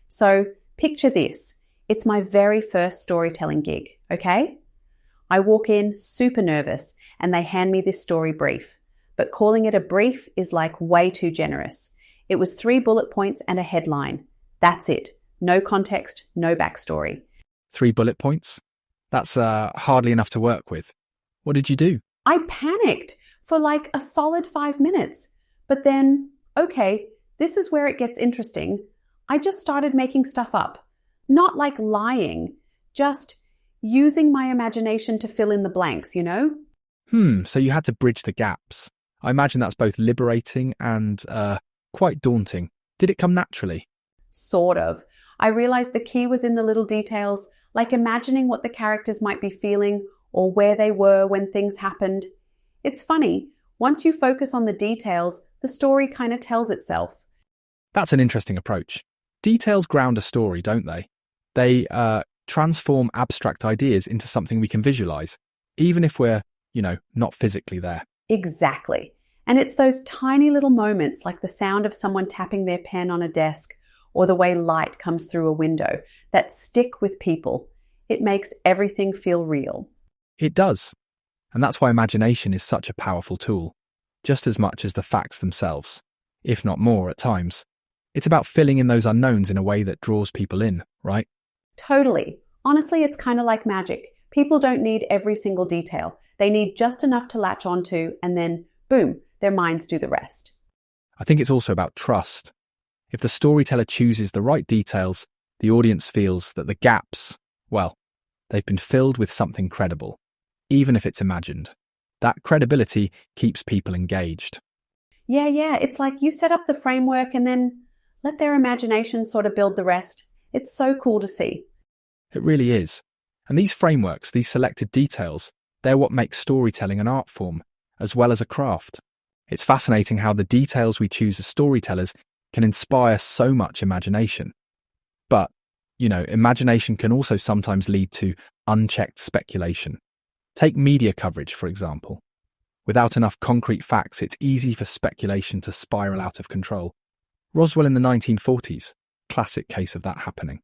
So picture this. It's my very first storytelling gig, okay? I walk in super nervous and they hand me this story brief. But calling it a brief is like way too generous. It was 3 bullet points and a headline. That's it. No context, no backstory. 3 bullet points? That's hardly enough to work with. What did you do? I panicked for like a solid 5 minutes. But then, okay, this is where it gets interesting. I just started making stuff up. Not like lying, just using my imagination to fill in the blanks, you know? So you had to bridge the gaps. I imagine that's both liberating and quite daunting. Did it come naturally? Sort of. I realized the key was in the little details, like imagining what the characters might be feeling or where they were when things happened. It's funny, once you focus on the details, the story kind of tells itself. That's an interesting approach. Details ground a story, don't they? They transform abstract ideas into something we can visualize, even if we're, not physically there. Exactly. And it's those tiny little moments like the sound of someone tapping their pen on a desk or the way light comes through a window that stick with people. It makes everything feel real. It does. And that's why imagination is such a powerful tool, just as much as the facts themselves, if not more at times. It's about filling in those unknowns in a way that draws people in, right? Totally. Honestly, it's kind of like magic. People don't need every single detail. They need just enough to latch onto, and then, boom, their minds do the rest. I think it's also about trust. If the storyteller chooses the right details, the audience feels that the gaps, well, they've been filled with something credible, even if it's imagined. That credibility keeps people engaged. Yeah, it's like you set up the framework and then let their imagination sort of build the rest. It's so cool to see. It really is. And these frameworks, these selected details, they're what makes storytelling an art form, as well as a craft. It's fascinating how the details we choose as storytellers can inspire so much imagination. But, imagination can also sometimes lead to unchecked speculation. Take media coverage, for example. Without enough concrete facts, it's easy for speculation to spiral out of control. Roswell in the 1940s, classic case of that happening.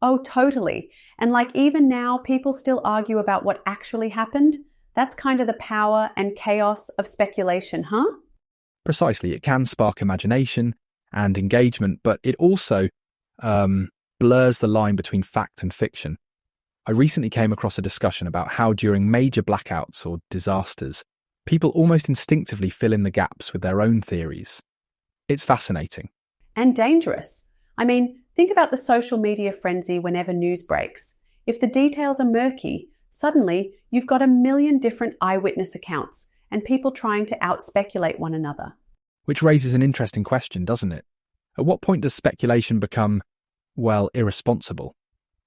Oh, totally. And like even now, people still argue about what actually happened. That's kind of the power and chaos of speculation, huh? Precisely. It can spark imagination and engagement, but it also blurs the line between fact and fiction. I recently came across a discussion about how during major blackouts or disasters, people almost instinctively fill in the gaps with their own theories. It's fascinating. And dangerous. I mean, think about the social media frenzy whenever news breaks. If the details are murky, suddenly you've got a million different eyewitness accounts and people trying to out-speculate one another. Which raises an interesting question, doesn't it? At what point does speculation become, irresponsible?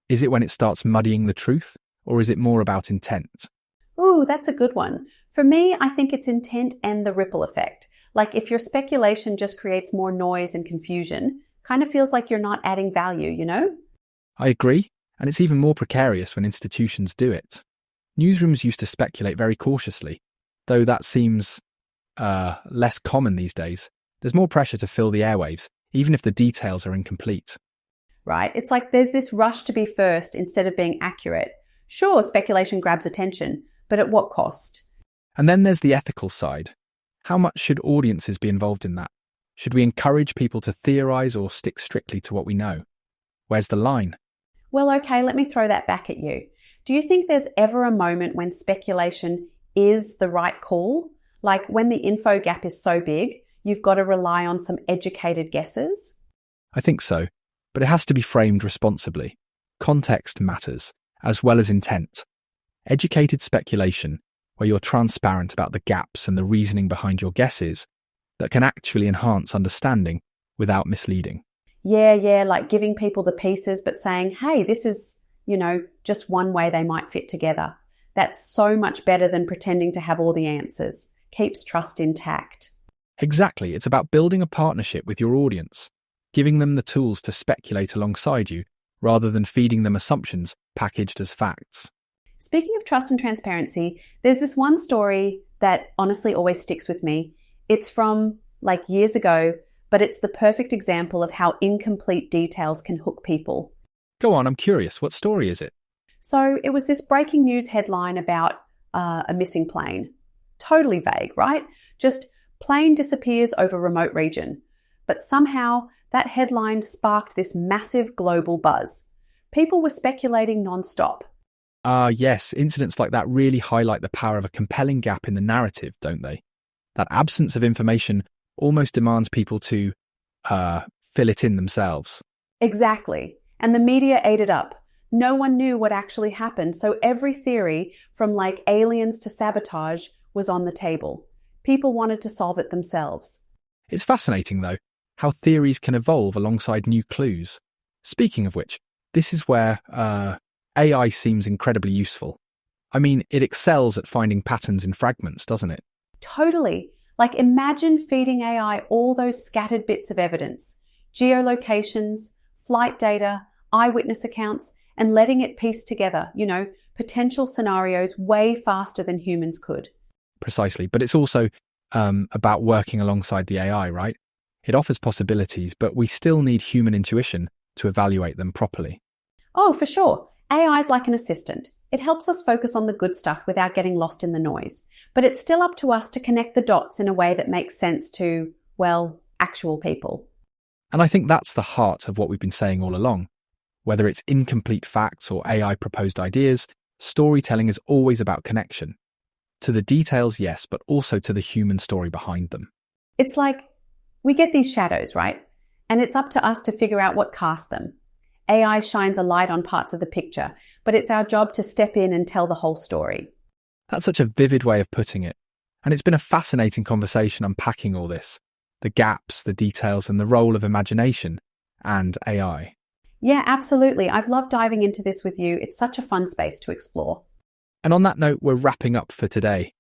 Is it when it starts muddying the truth, or is it more about intent? Ooh, that's a good one. For me, I think it's intent and the ripple effect. Like if your speculation just creates more noise and confusion, kind of feels like you're not adding value, you know? I agree, and it's even more precarious when institutions do it. Newsrooms used to speculate very cautiously, though that seems less common these days. There's more pressure to fill the airwaves, even if the details are incomplete. Right? It's like there's this rush to be first instead of being accurate. Sure, speculation grabs attention, but at what cost? And then there's the ethical side. How much should audiences be involved in that? Should we encourage people to theorize or stick strictly to what we know? Where's the line? Well, okay, let me throw that back at you. Do you think there's ever a moment when speculation is the right call? Like when the info gap is so big, you've got to rely on some educated guesses? I think so, but it has to be framed responsibly. Context matters, as well as intent. Educated speculation, where you're transparent about the gaps and the reasoning behind your guesses, that can actually enhance understanding without misleading. Yeah, like giving people the pieces but saying, hey, this is, just one way they might fit together. That's so much better than pretending to have all the answers. Keeps trust intact. Exactly. It's about building a partnership with your audience, giving them the tools to speculate alongside you, rather than feeding them assumptions packaged as facts. Speaking of trust and transparency, there's this one story that honestly always sticks with me. It's from years ago, but it's the perfect example of how incomplete details can hook people. Go on, I'm curious. What story is it? So it was this breaking news headline about a missing plane. Totally vague, right? Just plane disappears over remote region. But somehow that headline sparked this massive global buzz. People were speculating non-stop. Yes, incidents like that really highlight the power of a compelling gap in the narrative, don't they? That absence of information almost demands people to fill it in themselves. Exactly. And the media ate it up. No one knew what actually happened, so every theory, from like aliens to sabotage, was on the table. People wanted to solve it themselves. It's fascinating, though, how theories can evolve alongside new clues. Speaking of which, this is where AI seems incredibly useful. I mean, it excels at finding patterns in fragments, doesn't it? Totally. Like, imagine feeding AI all those scattered bits of evidence, geolocations, flight data, eyewitness accounts, and letting it piece together, potential scenarios way faster than humans could. Precisely. But it's also about working alongside the AI, right? It offers possibilities, but we still need human intuition to evaluate them properly. Oh, for sure. AI is like an assistant. It helps us focus on the good stuff without getting lost in the noise. But it's still up to us to connect the dots in a way that makes sense to, actual people. And I think that's the heart of what we've been saying all along. Whether it's incomplete facts or AI-proposed ideas, storytelling is always about connection. To the details, yes, but also to the human story behind them. It's like we get these shadows, right? And it's up to us to figure out what casts them. AI shines a light on parts of the picture, but it's our job to step in and tell the whole story. That's such a vivid way of putting it. And it's been a fascinating conversation unpacking all this. The gaps, the details, and the role of imagination and AI. Yeah, absolutely. I've loved diving into this with you. It's such a fun space to explore. And on that note, we're wrapping up for today.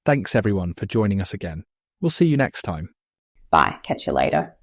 Thanks everyone for joining us again. We'll see you next time. Bye. Catch you later.